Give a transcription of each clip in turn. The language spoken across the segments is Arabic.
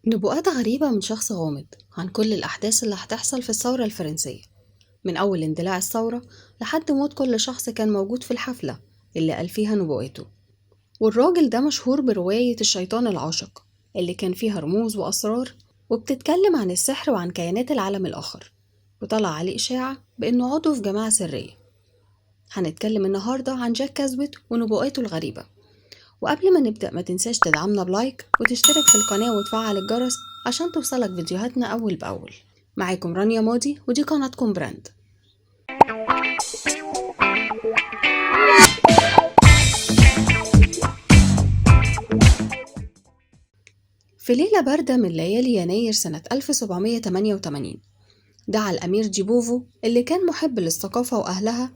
نبوءات غريبة من شخص غامض عن كل الأحداث اللي هتحصل في الثورة الفرنسية، من أول اندلاع الثورة لحد موت كل شخص كان موجود في الحفلة اللي قال فيها نبوءاته. والراجل ده مشهور برواية الشيطان العاشق اللي كان فيها رموز وأسرار، وبتتكلم عن السحر وعن كيانات العالم الآخر، وطلع عليه إشاعة بإنه عضو في جماعة سرية. هنتكلم النهاردة عن جاك كازويت ونبوءاته الغريبة. وقبل ما نبدأ ما تنساش تدعمنا بلايك وتشترك في القناة وتفعل الجرس عشان توصلك فيديوهاتنا أول بأول. معاكم رانيا ماضي ودي قناتكم براند. في ليلة باردة من ليالي يناير سنة 1788 دعا الأمير جيبوفو اللي كان محب للثقافة وأهلها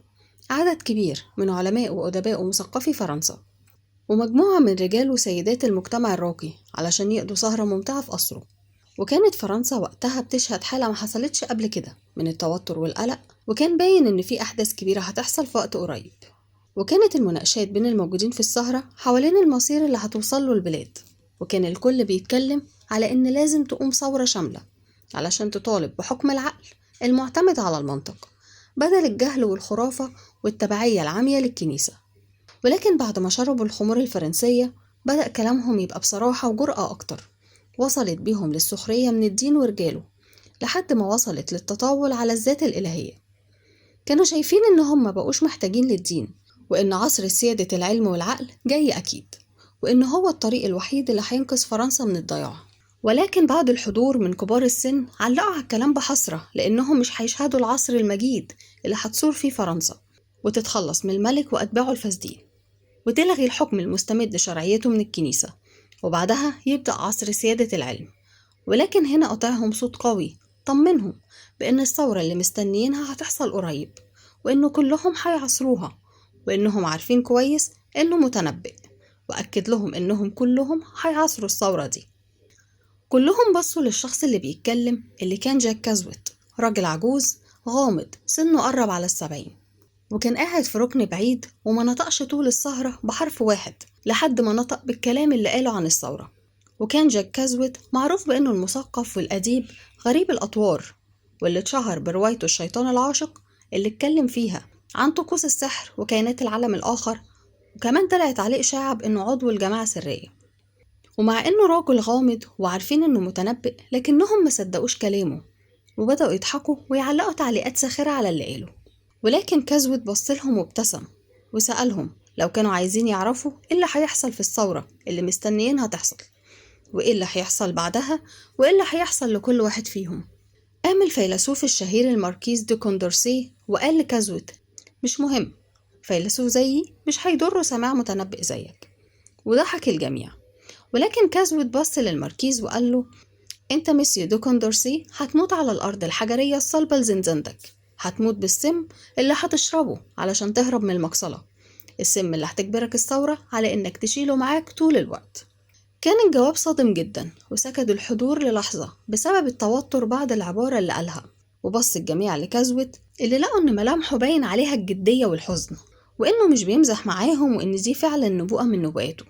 عدد كبير من علماء وأدباء ومثقفي فرنسا ومجموعة من رجال وسيدات المجتمع الراقي علشان يقضوا سهرة ممتعة في قصره. وكانت فرنسا وقتها بتشهد حالة ما حصلتش قبل كده من التوتر والقلق، وكان باين إن في أحداث كبيرة هتحصل في وقت قريب. وكانت المناقشات بين الموجودين في السهرة حوالين المصير اللي هتوصل له البلاد، وكان الكل بيتكلم على إن لازم تقوم ثورة شاملة علشان تطالب بحكم العقل المعتمد على المنطق بدل الجهل والخرافة والتبعية العامية للكنيسة. ولكن بعد ما شربوا الخمور الفرنسية بدأ كلامهم يبقى بصراحة وجرأة أكتر، وصلت بيهم للسخرية من الدين ورجاله لحد ما وصلت للتطاول على الذات الإلهية. كانوا شايفين إن هم مبقوش محتاجين للدين، وإن عصر سيادة العلم والعقل جاي أكيد، وإن هو الطريق الوحيد اللي هينقذ فرنسا من الضياع. ولكن بعض الحضور من كبار السن علقوا على الكلام بحسرة، لأنهم مش هيشهدوا العصر المجيد اللي هتصور فيه فرنسا وتتخلص من الملك وأتباعه الفاسدين، وتلغي الحكم المستمد شرعيته من الكنيسة، وبعدها يبدأ عصر سيادة العلم. ولكن هنا قطعهم صوت قوي طمنهم بأن الثورة اللي مستنيينها هتحصل قريب، وإنه كلهم هيعصروها، وإنهم عارفين كويس إنه متنبئ، وأكد لهم إنهم كلهم هيعصروا الثورة دي. كلهم بصوا للشخص اللي بيتكلم اللي كان جاك كازويت، راجل عجوز غامض سنه قرب على 70، وكان قاعد في ركن بعيد وما نطقش طول السهرة بحرف واحد لحد ما نطق بالكلام اللي قاله عن الثورة. وكان جاك كازويت معروف بأنه المثقف والأديب غريب الأطوار، واللي اتشهر بروايته الشيطان العاشق اللي اتكلم فيها عن طقوس السحر وكيانات العالم الآخر، وكمان طلعت عليه إشاعة بأنه عضو الجماعة سرية. ومع إنه راجل غامض وعارفين إنه متنبئ، لكنهم مصدقوش كلامه وبدأوا يضحكوا ويعلقوا تعليقات ساخرة على اللي قاله. ولكن كازويت بصلهم وابتسم وسألهم لو كانوا عايزين يعرفوا إيه اللي هيحصل في الثورة اللي مستنيينها تحصل، وإيه اللي هيحصل بعدها، وإيه اللي هيحصل لكل واحد فيهم. قام الفيلسوف الشهير الماركيز دي كوندورسي وقال لكازويت مش مهم، فيلسوف زيي مش هيضره سماع متنبئ زيك. وضحك الجميع. ولكن كازويت بص للماركيز وقال له انت مسيو دو كوندورسي هتموت على الأرض الحجرية الصلبة لزنزانتك، هتموت بالسم اللي هتشربه علشان تهرب من المقصلة، السم اللي هتجبرك الثورة على انك تشيله معاك طول الوقت. كان الجواب صادم جدا، وسكت الحضور للحظة بسبب التوتر بعد العبارة اللي قالها. وبص الجميع لكازويت اللي لقوا ان ملامحه باين عليها الجدية والحزن، وانه مش بيمزح معاهم، وان دي فعلا نبوءة من نبوءاته.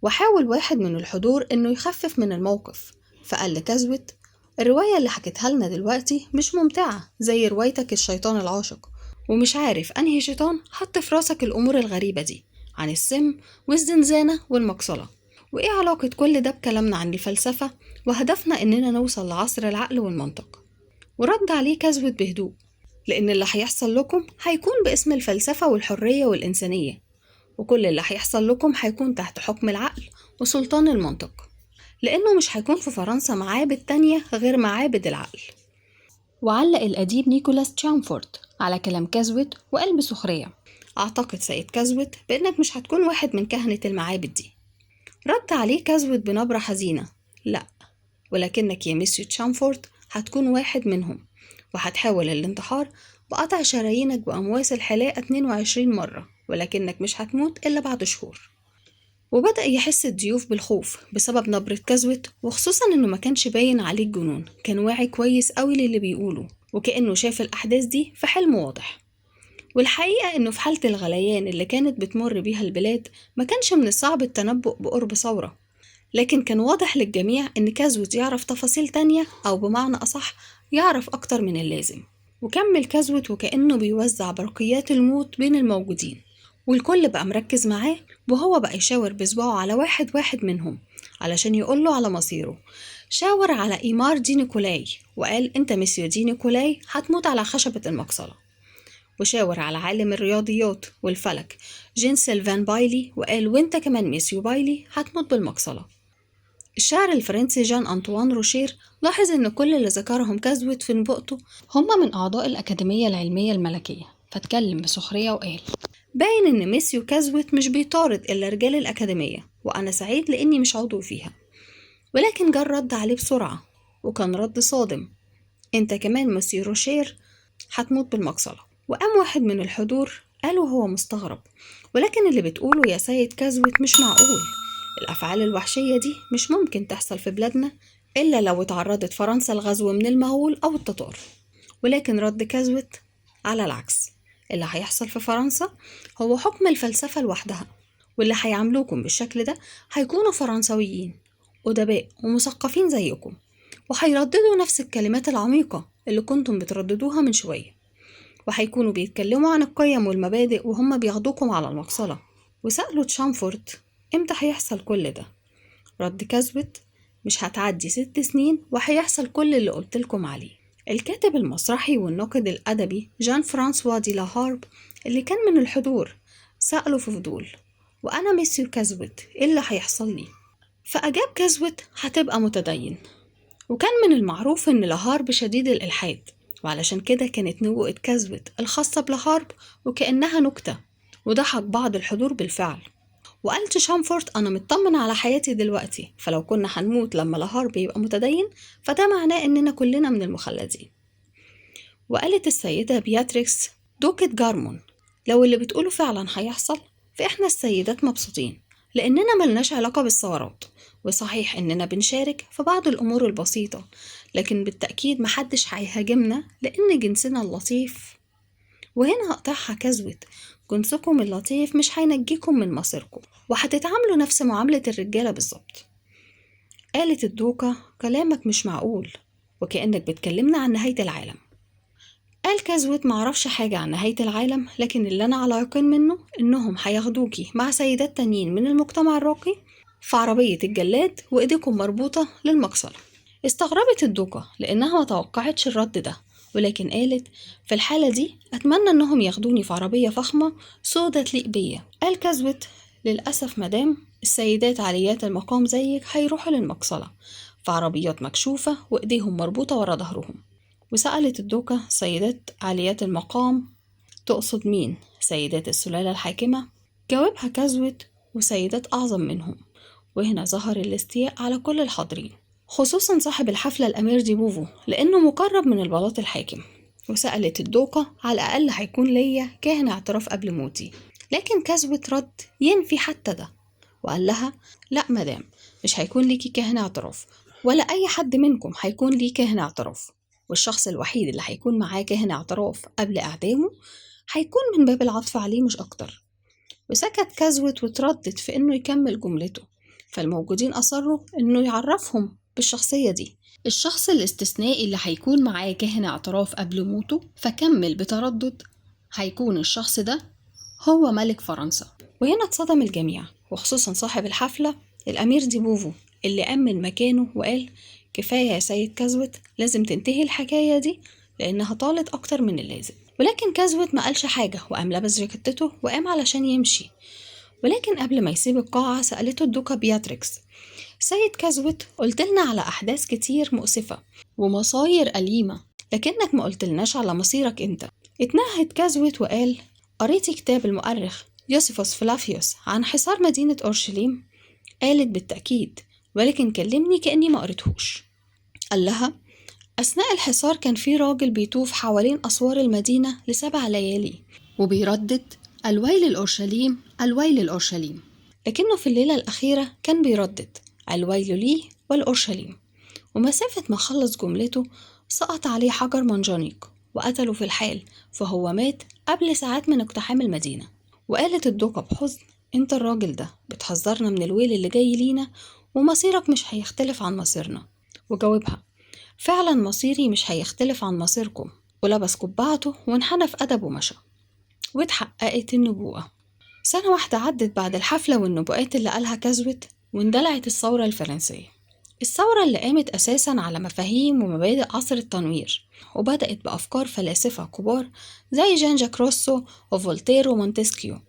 وحاول واحد من الحضور انه يخفف من الموقف، فقال لكازويت الرواية اللي حكيتها لنا دلوقتي مش ممتعة زي روايتك الشيطان العاشق، ومش عارف انهي شيطان حط في راسك الامور الغريبة دي عن السم والزنزانة والمقصلة، وايه علاقة كل ده بكلامنا عن الفلسفة وهدفنا اننا نوصل لعصر العقل والمنطق. ورد عليه كازويت بهدوء لان اللي هيحصل لكم هيكون باسم الفلسفة والحرية والإنسانية، وكل اللي هيحصل لكم هيكون تحت حكم العقل وسلطان المنطق، لأنه مش هيكون في فرنسا معابد تانية غير معابد العقل. وعلق الأديب نيكولاس تشامفورد على كلام كازويت وقال بسخرية أعتقد سيد كازويت بأنك مش هتكون واحد من كهنة المعابد دي. رد عليه كازويت بنبرة حزينة لا، ولكنك يا ميسيو تشامفورد هتكون واحد منهم، وهتحاول الانتحار بقطع شرايينك بأمواس الحلاقة 22 مرة، ولكنك مش هتموت إلا بعد شهور. وبدأ يحس الضيوف بالخوف بسبب نبرة كازويت، وخصوصا إنه ما كانش باين عليه الجنون، كان واعي كويس قوي للي بيقوله، وكأنه شاف الأحداث دي في حلم واضح. والحقيقة إنه في حالة الغليان اللي كانت بتمر بيها البلاد ما كانش من الصعب التنبؤ بقرب ثورة، لكن كان واضح للجميع إن كازوت يعرف تفاصيل تانية، أو بمعنى أصح يعرف أكتر من اللازم. وكمل كازوت وكأنه بيوزع برقيات الموت بين الموجودين، والكل بقى مركز معاه، وهو بقى يشاور بصباعه على واحد واحد منهم علشان يقوله على مصيره. شاور على إيمار دي نيكولاي وقال: أنت مسيو دي نيكولاي هتموت على خشبة المقصلة. وشاور على عالم الرياضيات والفلك جين سيلفان بايلي وقال: وانت كمان ميسيو بايلي هتموت بالمقصلة. الشاعر الفرنسي جان أنطوان روشير لاحظ إن كل اللي ذكرهم كازوت في نبوءته هم من أعضاء الأكاديمية العلمية الملكية، فاتكلم بسخرية وقال: باين إن ميسيو كازوت مش بيطارد إلا رجال الأكاديمية، وأنا سعيد لإني مش عضو فيها. ولكن جان رد عليه بسرعة، وكان رد صادم: انت كمان مسيو روشير هتموت بالمقصلة. وقام واحد من الحضور قال وهو مستغرب: ولكن اللي بتقوله يا سيد كازوت مش معقول، الأفعال الوحشية دي مش ممكن تحصل في بلادنا إلا لو اتعرضت فرنسا لغزو من المغول أو التتار. ولكن رد كازوت: على العكس، اللي هيحصل في فرنسا هو حكم الفلسفة لوحدها، واللي هيعاملوكم بالشكل ده هيكونوا فرنسويين أدباء ومثقفين زيكم، وهيرددوا نفس الكلمات العميقة اللي كنتم بترددوها من شوية، وهيكونوا بيتكلموا عن القيم والمبادئ وهم بياخدوكم على المقصلة. وسألوا تشامفورت: امتى هيحصل كل ده؟ رد كازوت: مش هتعدي 6 سنين وهيحصل كل اللي قلتلكم عليه. الكاتب المسرحي والناقد الأدبي جان فرانسوا دي لاهارب اللي كان من الحضور سأله في فضول: وأنا ميسيو كازوت إيه اللي هيحصل لي؟ فأجاب كازوت: هتبقى متدين. وكان من المعروف إن لاهارب شديد الإلحاد، وعلشان كده كانت نبوءة كازوت الخاصة بلاهارب وكأنها نكتة، وضحك بعض الحضور بالفعل. وقال شامفورت: أنا مطمن على حياتي دلوقتي، فلو كنا هنموت لما لاهارب يبقى متدين فده معناه إننا كلنا من المخلدين. وقالت السيدة بياتريكس دوكة جارمون: لو اللي بتقوله فعلا هيحصل فإحنا السيدات مبسوطين، لأننا ملناش علاقة بالثورات، وصحيح إننا بنشارك في بعض الأمور البسيطة، لكن بالتأكيد محدش هيهاجمنا لأن جنسنا اللطيف. وهنا هقطعها كازوت: جنسكم اللطيف مش هينجيكم من مصيركم، وهتتعاملوا نفس معاملة الرجالة بالظبط. قالت الدوكة: كلامك مش معقول، وكأنك بتكلمنا عن نهاية العالم. قال كازوت: معرفش حاجة عن نهاية العالم، لكن اللي أنا على يقين منه إنهم هياخدوكي مع سيدات تانيين من المجتمع الراقي في عربية الجلاد وإيديكم مربوطة للمقصلة. استغربت الدوكة لأنها ما توقعتش الرد ده، ولكن قالت: في الحالة دي أتمنى إنهم ياخدوني في عربية فخمة سودة تليق بيا. قال كازوت: للأسف مدام، السيدات عاليات المقام زيك هيروحوا للمقصلة في عربيات مكشوفة وإيديهم مربوطة ورا ظهرهم. وسألت الدوكة: سيدات عاليات المقام تقصد مين؟ سيدات السلالة الحاكمة؟ جاوبها كازوت: وسيدات أعظم منهم. وهنا ظهر الاستياء على كل الحاضرين، خصوصا صاحب الحفلة الأمير ديبوفو لأنه مقرب من البلاط الحاكم. وسألت الدوكة: على الأقل هيكون ليا كاهن اعتراف قبل موتي. لكن كازوت رد ينفي حتى ده، وقال لها: لا مدام، مش هيكون ليكي كاهن اعتراف، ولا أي حد منكم هيكون ليه كاهن اعتراف، والشخص الوحيد اللي هيكون معاه كاهن اعتراف قبل إعدامه هيكون من باب العطف عليه مش أكتر. وسكت كازوت وتردد في إنه يكمل جملته، فالموجودين أصروا إنه يعرفهم بالشخصية دي، الشخص الاستثنائي اللي هيكون معاه كاهن اعتراف قبل موته. فكمل بتردد: هيكون الشخص ده هو ملك فرنسا. وهنا اتصدم الجميع، وخصوصا صاحب الحفلة الأمير ديبوفو اللي قام من مكانه وقال: كفاية يا سيد كازوت، لازم تنتهي الحكاية دي لأنها طالت أكتر من اللازم. ولكن كازوت ما قالش حاجة، وقام لابس جاكيتته وقام علشان يمشي. ولكن قبل ما يسيب القاعة سألته الدوكة بياتريكس: سيد كازوت، قلتلنا على أحداث كتير مؤسفة ومصاير أليمة، لكنك ما قلتلناش على مصيرك أنت. اتنهد كازوت وقال: قريتي كتاب المؤرخ يوسيفوس فلافيوس عن حصار مدينة أورشليم؟ قالت: بالتأكيد، ولكن كلمني كأني ما قريتهوش. قال لها: أثناء الحصار كان في راجل بيطوف حوالين أسوار المدينة ل7 ليالي وبيردد: الويل الأورشليم، الويل الأورشليم. لكنه في الليلة الأخيرة كان بيردد: الويل لي والأورشليم. ومسافة ما خلص جملته سقط عليه حجر منجنيق وقتله في الحال، فهو مات قبل ساعات من اقتحام المدينة. وقالت الدوكة بحزن: انت الراجل ده بتحذرنا من الويل اللي جاي لينا ومصيرك مش هيختلف عن مصيرنا. وجاوبها: فعلا مصيري مش هيختلف عن مصيركم. ولبس قبعته وانحنى في أدب ومشى. واتحققت النبوءة. سنة واحدة عدت بعد الحفلة والنبوءات اللي قالها كازويت، واندلعت الثورة الفرنسية. الثورة اللي قامت أساسا على مفاهيم ومبادئ عصر التنوير، وبدأت بأفكار فلاسفة كبار زي جان جاك روسو وفولتير ومونتسكيو،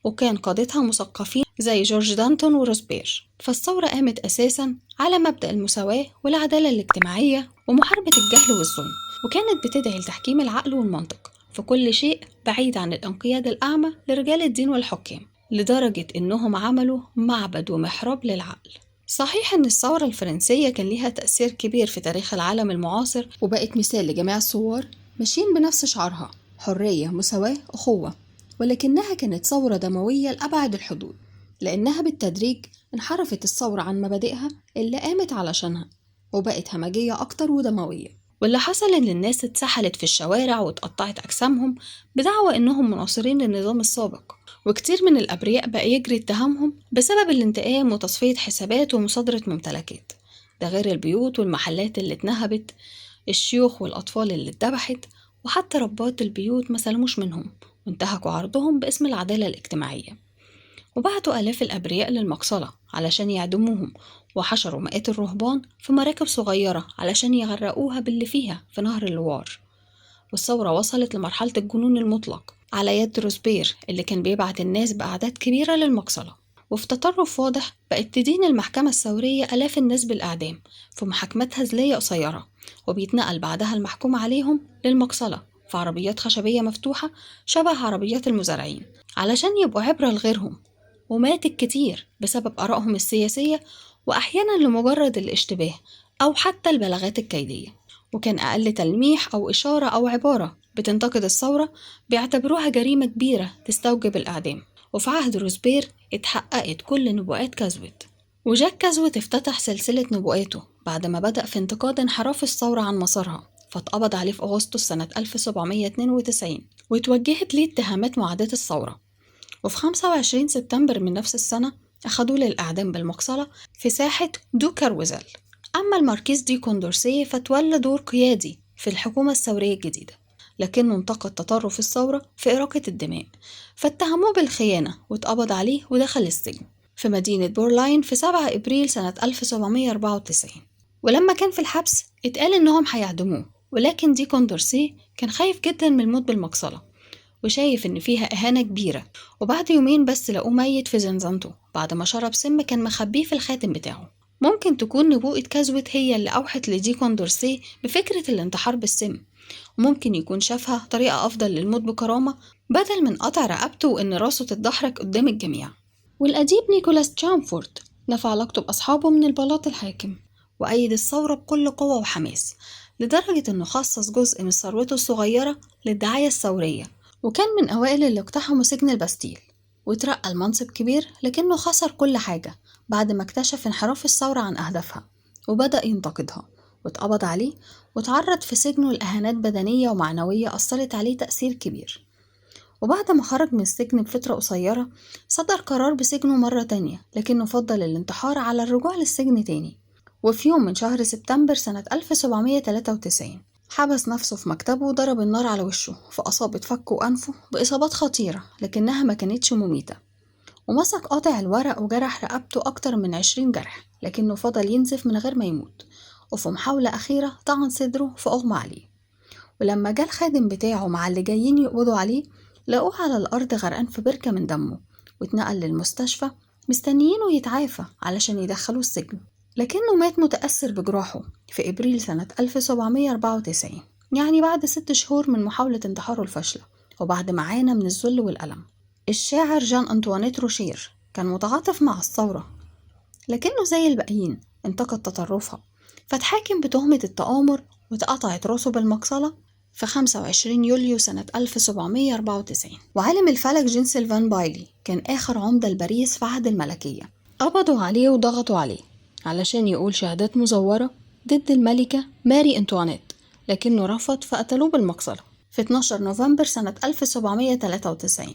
وكان قادتها مثقفين زي جورج دانتون وروسبير. فالثورة قامت أساسا على مبدأ المساواة والعدالة الاجتماعية ومحاربة الجهل والظلم، وكانت بتدعي لتحكيم العقل والمنطق في كل شيء بعيد عن الانقياد الأعمى لرجال الدين والحكام، لدرجة إنهم عملوا معبد ومحراب للعقل. صحيح إن الثورة الفرنسية كان ليها تأثير كبير في تاريخ العالم المعاصر، وبقت مثال لجميع الثوار ماشيين بنفس شعارها: حرية، مساواة، أخوة. ولكنها كانت ثورة دموية لأبعد الحدود، لأنها بالتدريج انحرفت الثورة عن مبادئها اللي قامت علشانها، وبقت همجية أكتر ودموية. واللي حصل إن الناس اتسحلت في الشوارع واتقطعت أجسامهم بدعوى إنهم مناصرين للنظام السابق، وكتير من الأبرياء بقى يجري اتهامهم بسبب الانتقام وتصفية حسابات ومصادرة ممتلكات. ده غير البيوت والمحلات اللي اتنهبت، الشيوخ والأطفال اللي اتذبحت، وحتى ربات البيوت ما سلموش منهم وانتهكوا عرضهم باسم العدالة الاجتماعية. وبعتوا آلاف الأبرياء للمقصلة علشان يعدموهم، وحشروا مئات الرهبان في مراكب صغيرة علشان يغرقوها باللي فيها في نهر اللوار. والثورة وصلت لمرحلة الجنون المطلق على يد روسبير اللي كان بيبعت الناس بأعداد كبيرة للمقصلة. وفي تطرف واضح بقت تدين المحكمة الثورية آلاف الناس بالإعدام في محاكمات هزلية قصيرة، وبيتنقل بعدها المحكوم عليهم للمقصلة في عربيات خشبية مفتوحة شبه عربيات المزارعين علشان يبقوا عبرة لغيرهم. ومات كتير بسبب آرائهم السياسية، وأحيانا لمجرد الاشتباه أو حتى البلاغات الكيدية. وكان أقل تلميح أو إشارة أو عبارة بتنتقد الثورة بيعتبروها جريمة كبيرة تستوجب الإعدام. وفي عهد روسبير اتحققت كل نبوءات كازويت. وجاك كازويت افتتح سلسلة نبوءاته بعد ما بدأ في انتقاد انحراف الثورة عن مسارها، فاتقبض عليه في أغسطس سنة 1792، واتوجهت ليه اتهامات معاداة الثورة. وفي 25 سبتمبر من نفس السنة أخدوه للإعدام بالمقصلة في ساحة دو كاروزال. أما الماركيز دي كوندورسي فتولى دور قيادي في الحكومة الثورية الجديدة، لكنه انتقد تطرف الثورة في إراقة الدماء، فاتهموه بالخيانة واتقبض عليه ودخل السجن في مدينة بورلاين في 7 إبريل سنة 1794. ولما كان في الحبس اتقال إنهم هيعدموه، ولكن دي كوندورسي كان خايف جدا من الموت بالمقصلة وشايف إن فيها إهانة كبيرة. وبعد يومين بس لقوه ميت في زنزانته بعد ما شرب سم كان مخبيه في الخاتم بتاعه. ممكن تكون نبوءة كازويت هي اللي أوحت لدي كوندورسي بفكرة الانتحار بالسم، وممكن يكون شافها طريقة أفضل للموت بكرامة بدل من قطع رقبته وإن راسه تتدحرج قدام الجميع. والأديب نيكولاس تشامفورد نفى علاقته بأصحابه من البلاط الحاكم، وأيد الثورة بكل قوة وحماس، لدرجة إنه خصص جزء من ثروته الصغيرة للدعاية الثورية، وكان من أوائل اللي اقتحموا سجن الباستيل. وترقى لمنصب كبير لكنه خسر كل حاجة بعد ما اكتشف انحراف الثورة عن أهدافها، وبدأ ينتقدها، واتقبض عليه واتعرض في سجنه لإهانات بدنية ومعنوية أثرت عليه تأثير كبير. وبعد ما خرج من السجن بفترة قصيرة صدر قرار بسجنه مرة تانية، لكنه فضل الانتحار على الرجوع للسجن تاني. وفي يوم من شهر سبتمبر سنة 1793 حبس نفسه في مكتبه وضرب النار على وشه، فأصابت فكه وأنفه بإصابات خطيرة لكنها ما كانتش مميتة. ومسك قاطع الورق وجرح رقبته أكتر من 20 جرح لكنه فضل ينزف من غير ما يموت. وفي محاولة أخيرة طعن صدره فأغمى عليه. ولما جه الخادم بتاعه مع اللي جايين يقبضوا عليه لقوه على الأرض غرقان في بركة من دمه، واتنقل للمستشفى مستنيينه يتعافى علشان يدخلوه السجن، لكنه مات متأثر بجراحه في إبريل سنة 1794، يعني بعد 6 شهور من محاولة انتحاره الفاشلة وبعد ما عانى من الذل والألم. الشاعر جان أنطوانيت روشير كان متعاطف مع الثورة، لكنه زي الباقيين انتقد تطرفها، فاتحاكم بتهمة التآمر واتقطعت راسه بالمقصلة في 25 يوليو سنة 1794. وعالم الفلك جين سيلفان بايلي كان آخر عمدة لباريس في عهد الملكية، قبضوا عليه وضغطوا عليه علشان يقول شهادات مزورة ضد الملكة ماري أنطوانيت، لكنه رفض فقتلوه بالمقصلة في 12 نوفمبر سنة 1793.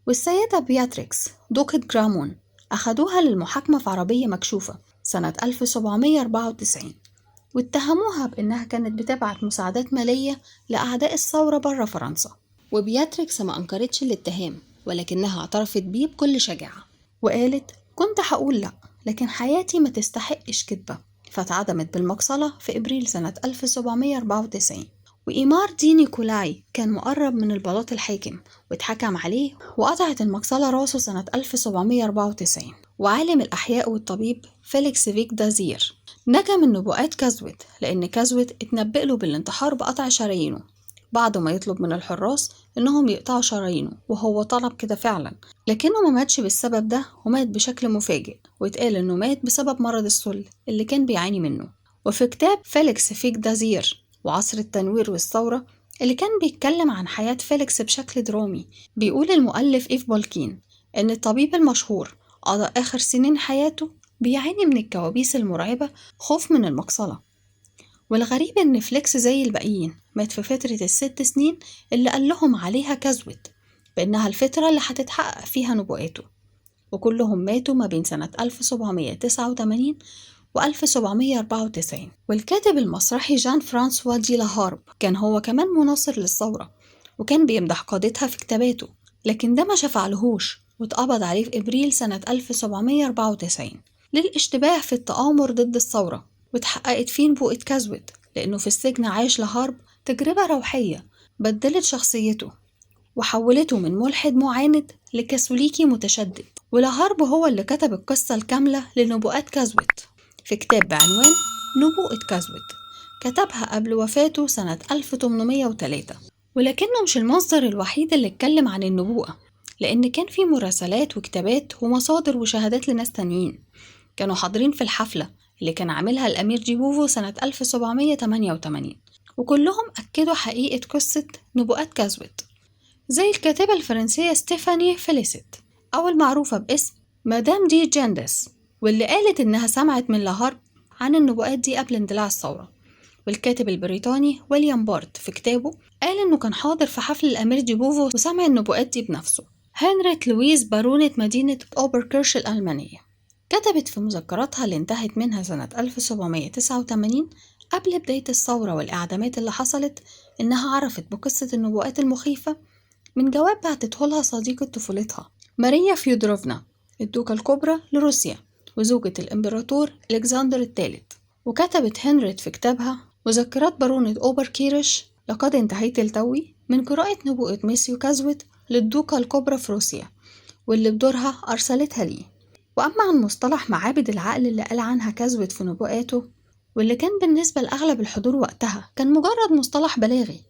والسيدة بياتريكس دوقة جرامون أخدوها للمحاكمة في عربية مكشوفة سنة 1794، واتهموها بإنها كانت بتبعت مساعدات مالية لأعداء الثورة برا فرنسا. وبياتريكس ما أنكرتش الاتهام، ولكنها اعترفت بيه بكل شجاعة وقالت: كنت هقول لأ، لكن حياتي ما تستحقش كذبة. فاتعدمت بالمقصلة في إبريل سنة 1794. وإيمار دي نيكولاي كان مقرب من البلاط الحاكم واتحكم عليه، وقطعت المقصلة راسه سنة 1794. وعالم الأحياء والطبيب فيليكس فيك دازير نجا من نبوءات كازويت، لأن كازويت اتنبأ له بالانتحار بقطع شرايينه بعد ما يطلب من الحراس إنهم يقطعوا شرايينه، وهو طلب كده فعلا، لكنه ما ماتش بالسبب ده، ومات بشكل مفاجئ، واتقال إنه مات بسبب مرض السل اللي كان بيعاني منه. وفي كتاب فيليكس فيك دازير وعصر التنوير والثورة، اللي كان بيتكلم عن حياة فيليكس بشكل درامي، بيقول المؤلف إيف بالكين إن الطبيب المشهور قضى آخر سنين حياته بيعاني من الكوابيس المرعبة، خوف من المقصلة. والغريب إن فليكس زي الباقيين مات في فترة ال6 سنين اللي قال لهم عليها كازويت بإنها الفترة اللي هتتحقق فيها نبوءاته، وكلهم ماتوا ما بين سنة 1789 و 1794. والكاتب المسرحي جان فرانسوا دي لاهارب كان هو كمان مناصر للثورة، وكان بيمدح قادتها في كتاباته، لكن ده ما شفعلهوش، واتقبض عليه في إبريل سنة 1794 للاشتباه في التآمر ضد الثورة، واتحققت فيه نبوءة كازويت، لأنه في السجن عاش لهارب تجربة روحية بدلت شخصيته وحولته من ملحد معاند لكاثوليكي متشدد. ولهارب هو اللي كتب القصة الكاملة لنبوءات كازويت في كتاب بعنوان نبوءة كازويت، كتبها قبل وفاته سنة 1803. ولكنه مش المصدر الوحيد اللي اتكلم عن النبوءة، لأن كان في مراسلات وكتابات ومصادر وشهادات لناس تانيين كانوا حاضرين في الحفلة اللي كان عاملها الأمير جيبوفو سنة 1788، وكلهم أكدوا حقيقة قصة نبوءات كازويت، زي الكاتبة الفرنسية ستيفاني فيليسيت، أو المعروفة باسم مدام دي جاندس، واللي قالت إنها سمعت من لهارب عن النبوءات دي قبل اندلاع الثورة. والكاتب البريطاني ويليام بارت في كتابه قال إنه كان حاضر في حفل الأمير جيبوفو وسمع النبوءات دي بنفسه. هنريت لويز بارونة مدينة أوبركيرش الألمانية كتبت في مذكراتها اللي انتهت منها سنة 1789 قبل بداية الثورة والإعدامات اللي حصلت، إنها عرفت بقصة النبوءات المخيفة من جواب بعتته لها صديقة طفولتها ماريا فيودروفنا الدوقة الكبرى لروسيا وزوجة الإمبراطور إلكسندر الثالث. وكتبت هنريت في كتابها مذكرات بارونة أوبركيرش: لقد انتهيت التوي من قراءة نبوءة ميسيو كازويت للدوقة الكبرى في روسيا، واللي بدورها أرسلتها لي. وأما عن مصطلح معابد العقل اللي قال عنها كازويت في نبوءاته، واللي كان بالنسبة لأغلب الحضور وقتها كان مجرد مصطلح بلاغي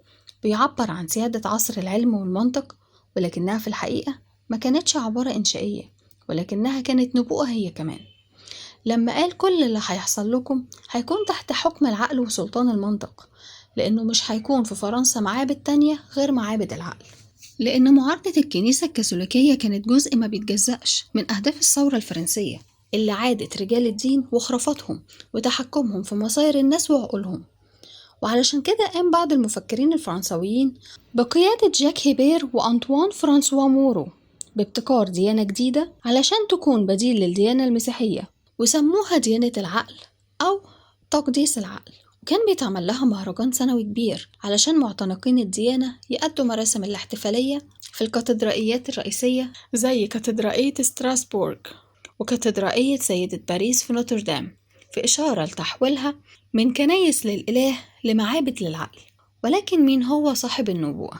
بيعبر عن سيادة عصر العلم والمنطق، ولكنها في الحقيقة ما كانتش عبارة إنشائية، ولكنها كانت نبوءة هي كمان، لما قال كل اللي هيحصل لكم هيكون تحت حكم العقل وسلطان المنطق، لأنه مش هيكون في فرنسا معابد تانية غير معابد العقل. لأن معارضة الكنيسة الكاثوليكية كانت جزء ما بيتجزأش من أهداف الثورة الفرنسية اللي عادت رجال الدين وخرافاتهم وتحكمهم في مصائر الناس وعقولهم. وعلشان كده قام بعض المفكرين الفرنسويين بقيادة جاك هيبير وأنطوان فرانسوا مورو بابتكار ديانة جديدة علشان تكون بديل للديانة المسيحية، وسموها ديانة العقل أو تقديس العقل. وكان بيتعمل لها مهرجان سنوي كبير علشان معتنقين الديانة يأدوا مراسم الاحتفالية في الكاتدرائيات الرئيسية زي كاتدرائية ستراسبورغ وكاتدرائية سيدة باريس في نوتردام، في إشارة لتحويلها من كنايس للإله لمعابد للعقل. ولكن مين هو صاحب النبوءة؟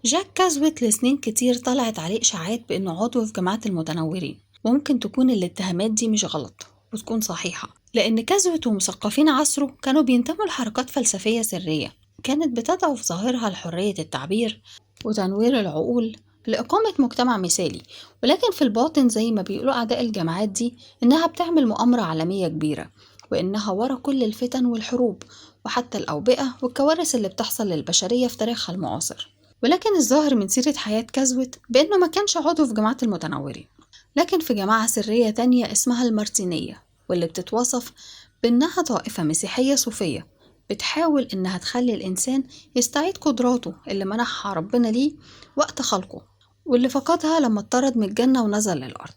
جاك كازويت لسنين كتير طلعت عليه إشاعات بأنه عضو في جماعة المتنورين، وممكن تكون الاتهامات دي مش غلط وتكون صحيحة، لأن كازويت ومثقفين عصره كانوا بينتموا لحركات فلسفية سرية كانت بتدعو في ظاهرها لحرية التعبير وتنوير العقول لإقامة مجتمع مثالي، ولكن في الباطن زي ما بيقولوا أعداء الجماعات دي إنها بتعمل مؤامرة عالمية كبيرة، وإنها ورا كل الفتن والحروب وحتى الأوبئة والكوارث اللي بتحصل للبشرية في تاريخها المعاصر. ولكن الظاهر من سيرة حياة كازويت بأنه ما كانش عضو في جماعة المتنورين، لكن في جماعة سرية تانية اسمها المارتينية، واللي بتتوصف بأنها طائفة مسيحية صوفية بتحاول إنها تخلي الإنسان يستعيد قدراته اللي منحها ربنا ليه وقت خلقه، واللي فقدها لما اتطرد من الجنة ونزل للأرض.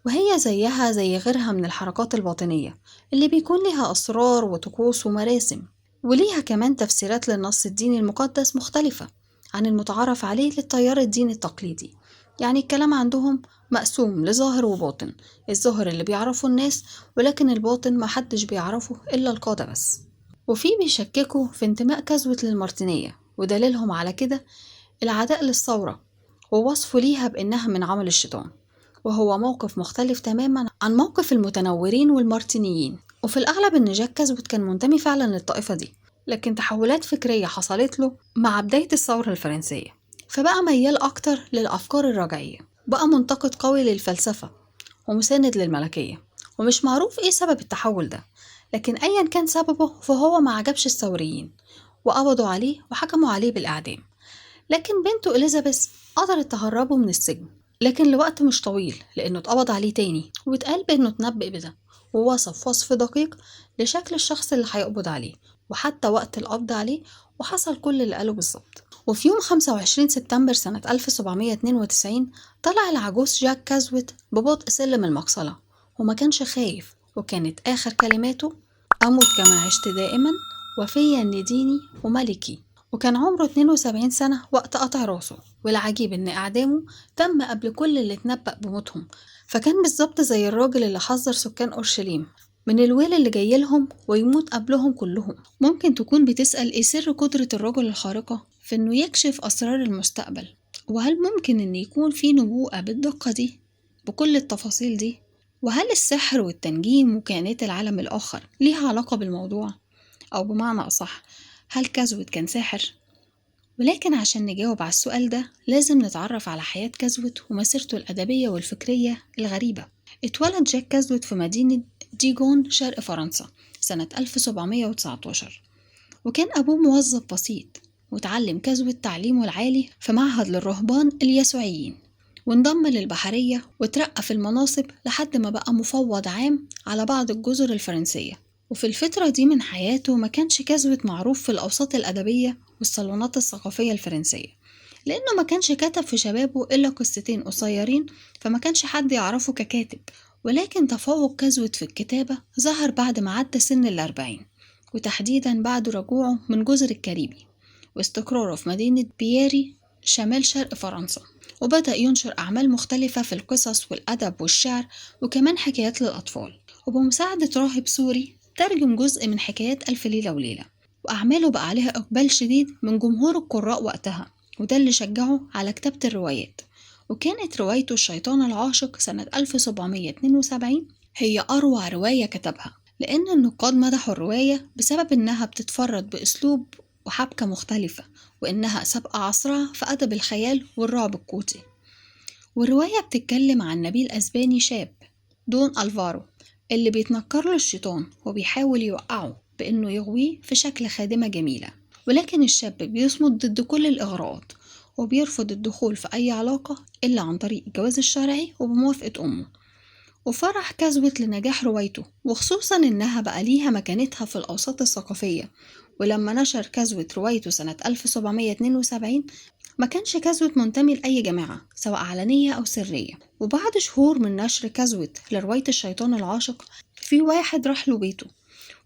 وهي زيها زي غيرها من الحركات الباطنية اللي بيكون ليها أسرار وطقوس ومراسم، وليها كمان تفسيرات للنص الديني المقدس مختلفة عن المتعارف عليه للتيار الديني التقليدي. يعني الكلام عندهم مقسوم لظاهر وباطن، الظاهر اللي بيعرفه الناس، ولكن الباطن محدش بيعرفه إلا القادة بس. وفي بيشككوا في انتماء كازوت للمارتينية، ودليلهم على كده العداء للثورة ووصفه ليها بإنها من عمل الشيطان، وهو موقف مختلف تماما عن موقف المتنورين والمارتينيين. وفي الأغلب إن جاك كازوت كان منتمي فعلا للطائفة دي، لكن تحولات فكرية حصلت له مع بداية الثورة الفرنسية، فبقى ميال أكتر للأفكار الرجعية، بقى منتقد قوي للفلسفة ومساند للملكية. ومش معروف إيه سبب التحول ده، لكن أيا كان سببه فهو ما عجبش الثوريين وقبضوا عليه وحكموا عليه بالإعدام. لكن بنته إليزابيث قدرت تهربه من السجن، لكن لوقت مش طويل لأنه اتقبض عليه تاني، واتقال بأنه اتنبأ بده ووصف وصف دقيق لشكل الشخص اللي هيقبض عليه وحتى وقت القبض عليه، وحصل كل اللي قاله بالظبط. وفي يوم 25 سبتمبر سنة 1792 طلع العجوز جاك كازويت ببطء سلم المقصلة، وما كانش خايف، وكانت آخر كلماته: أموت كما عشت دائما، وفيا نديني وملكي. وكان عمره 72 سنة وقت قطع راسه، والعجيب إن إعدامه تم قبل كل اللي اتنبأ بموتهم، فكان بالظبط زي الراجل اللي حذر سكان أورشليم من الويل اللي جايلهم ويموت قبلهم كلهم. ممكن تكون بتسأل إيه سر قدرة الرجل الخارقة في إنه يكشف أسرار المستقبل، وهل ممكن إن يكون في نبوءة بالدقة دي بكل التفاصيل دي؟ وهل السحر والتنجيم وكائنات العالم الآخر ليها علاقة بالموضوع؟ أو بمعنى أصح، هل كازويت كان ساحر؟ ولكن عشان نجاوب على السؤال ده لازم نتعرف على حياة كازويت ومسيرته الأدبية والفكرية الغريبة. اتولد جاك كازويت في مدينة ديجون شرق فرنسا سنة 1719، وكان أبوه موظف بسيط، وتعلم كازويت تعليمه العالي في معهد للرهبان اليسوعيين، وانضم للبحرية وترقى في المناصب لحد ما بقى مفوض عام على بعض الجزر الفرنسية. وفي الفترة دي من حياته ما كانش كازويت معروف في الأوساط الأدبية والصالونات الثقافية الفرنسية، لأنه ما كانش كتب في شبابه إلا قصتين قصيرين، فما كانش حد يعرفه ككاتب. ولكن تفوق كازويت في الكتابة ظهر بعد ما عدى سن 40، وتحديدا بعد رجوعه من جزر الكاريبي واستقراره في مدينة بياري شمال شرق فرنسا، وبدأ ينشر أعمال مختلفة في القصص والأدب والشعر وكمان حكايات للأطفال، وبمساعدة راهب سوري ترجم جزء من حكايات ألف ليلة وليلة. وأعماله بقى عليها إقبال شديد من جمهور القراء وقتها، وده اللي شجعه على كتابة الروايات. وكانت روايته الشيطان العاشق سنة 1772 هي أروع رواية كتبها، لأن النقاد مدحوا الرواية بسبب إنها بتتفرد بأسلوب وحبكة مختلفة، وإنها سابقة عصرها في أدب الخيال والرعب القوطي. والرواية بتتكلم عن نبيل أسباني شاب دون ألفارو اللي بيتنكر له الشيطان وبيحاول يوقعه بإنه يغويه في شكل خادمة جميلة، ولكن الشاب بيصمد ضد كل الإغراءات وبيرفض الدخول في أي علاقة إلا عن طريق الجواز الشرعي وبموافقة أمه. وفرح كازويت لنجاح روايته، وخصوصا إنها بقى ليها مكانتها في الأوساط الثقافية. ولما نشر كازويت روايته سنة 1772 ما كانش كازويت منتمي لأي جماعة سواء علنية أو سرية. وبعد شهور من نشر كازويت لرواية الشيطان العاشق، في واحد راح له بيته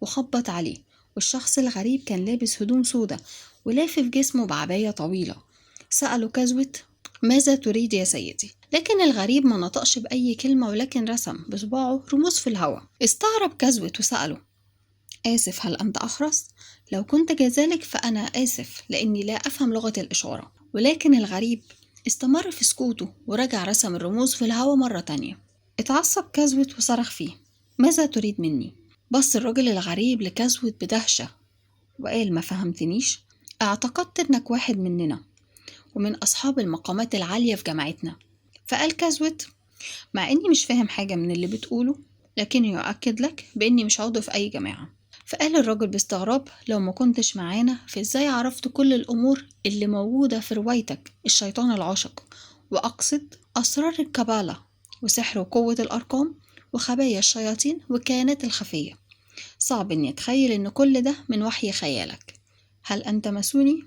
وخبط عليه، والشخص الغريب كان لابس هدوم سودة ولافف جسمه بعباية طويلة. سأله كازويت: ماذا تريد يا سيدي؟ لكن الغريب ما نطقش بأي كلمة، ولكن رسم بصباعه رموز في الهواء. استغرب كازويت وسأله: آسف، هل أنت أخرس؟ لو كنت كذلك فأنا آسف لأني لا أفهم لغة الإشارة. ولكن الغريب استمر في سكوته ورجع رسم الرموز في الهواء مرة تانية. اتعصب كازويت وصرخ فيه: ماذا تريد مني؟ بص الرجل الغريب لكازويت بدهشة وقال: ما فهمتنيش؟ اعتقدت إنك واحد مننا ومن أصحاب المقامات العالية في جامعتنا. فقال كازويت: مع إني مش فاهم حاجة من اللي بتقوله، لكني يؤكد لك بإني مش عضو في أي جماعة. فقال الراجل باستغراب: لو ما كنتش معانا فإزاي عرفت كل الأمور اللي موجودة في روايتك الشيطان العاشق، وأقصد أسرار الكبالة وسحر وقوة الأرقام وخبايا الشياطين والكيانات الخفية؟ صعب إني أتخيل إن كل ده من وحي خيالك. هل أنت ماسوني؟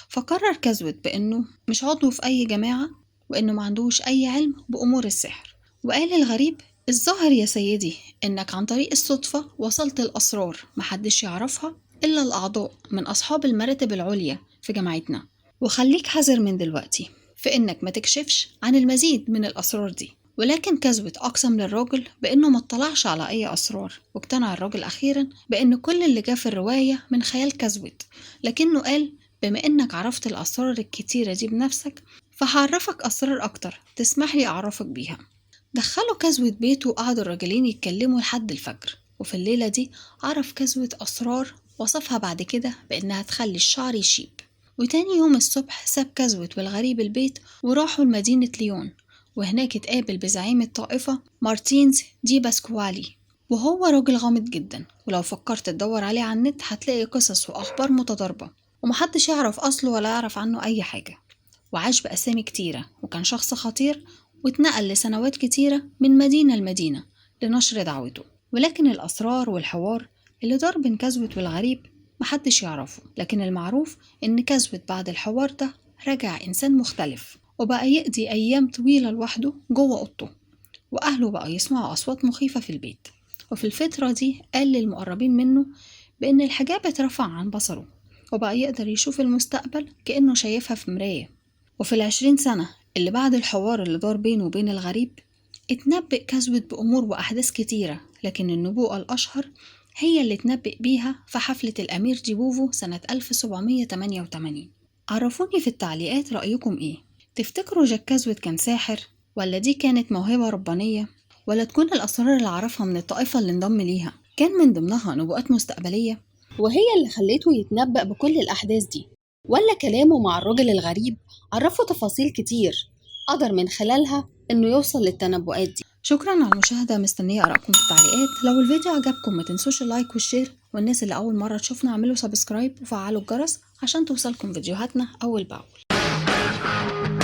فقرر كازويت بأنه مش عضو في أي جماعة وإنه ما عندوش أي علم بأمور السحر. وقال الغريب الظاهر يا سيدي إنك عن طريق الصدفة وصلت لأسرار محدش يعرفها إلا الأعضاء من أصحاب المراتب العليا في جامعتنا، وخليك حذر من دلوقتي في إنك ما تكشفش عن المزيد من الأسرار دي. ولكن كذبت أقسم للراجل بإنه ما اطلعش على أي أسرار، واقتنع الراجل أخيرا بإن كل اللي جه في الرواية من خيال كذبت، لكنه قال بما إنك عرفت الأسرار الكتيرة دي بنفسك فهعرفك أسرار أكتر تسمح لي أعرفك بيها. دخلوا كزوة بيته وقعدوا الراجلين يتكلموا لحد الفجر، وفي الليلة دي عرف كزوة أسرار وصفها بعد كده بإنها تخلي الشعر يشيب. وتاني يوم الصبح ساب كزوة والغريب البيت وراحوا لمدينة ليون، وهناك اتقابل بزعيم الطائفة مارتينز دي باسكوالي، وهو راجل غامض جدا، ولو فكرت تدور عليه على النت هتلاقي قصص وأخبار متضاربة، ومحدش يعرف أصله ولا يعرف عنه أي حاجة. وعاش بأسامي كتيرة وكان شخص خطير، واتنقل لسنوات كتيرة من مدينة لمدينة لنشر دعوته. ولكن الأسرار والحوار اللي دار بين كزوة والغريب محدش يعرفه، لكن المعروف إن كزوة بعد الحوار ده رجع إنسان مختلف، وبقى يقضي أيام طويلة لوحده جوه أوضته، وأهله بقى يسمعوا أصوات مخيفة في البيت. وفي الفترة دي قال للمقربين منه بإن الحجاب اترفع عن بصره، وبقى يقدر يشوف المستقبل كأنه شايفها في مراية. وفي ال20 سنة اللي بعد الحوار اللي دار بينه وبين الغريب اتنبأ كزوة بأمور وأحداث كتيرة، لكن النبوءة الأشهر هي اللي اتنبأ بيها في حفلة الأمير جيبوفو سنة 1788. عرفوني في التعليقات رأيكم إيه؟ تفتكروا جاك كزوة كان ساحر؟ ولا دي كانت موهبة ربانية؟ ولا تكون الأسرار اللي عرفها من الطائفة اللي انضم ليها كان من ضمنها نبوءات مستقبلية؟ وهي اللي خليته يتنبأ بكل الأحداث دي؟ ولا كلامه مع الراجل الغريب عرفه تفاصيل كتير قدر من خلالها إنه يوصل للتنبؤات دي؟ شكرا على المشاهدة، مستنية آرائكم في التعليقات. لو الفيديو عجبكم ما تنسوش اللايك والشير، والناس اللي أول مرة تشوفنا اعملوا سبسكرايب وفعلوا الجرس عشان توصلكم فيديوهاتنا أول بأول.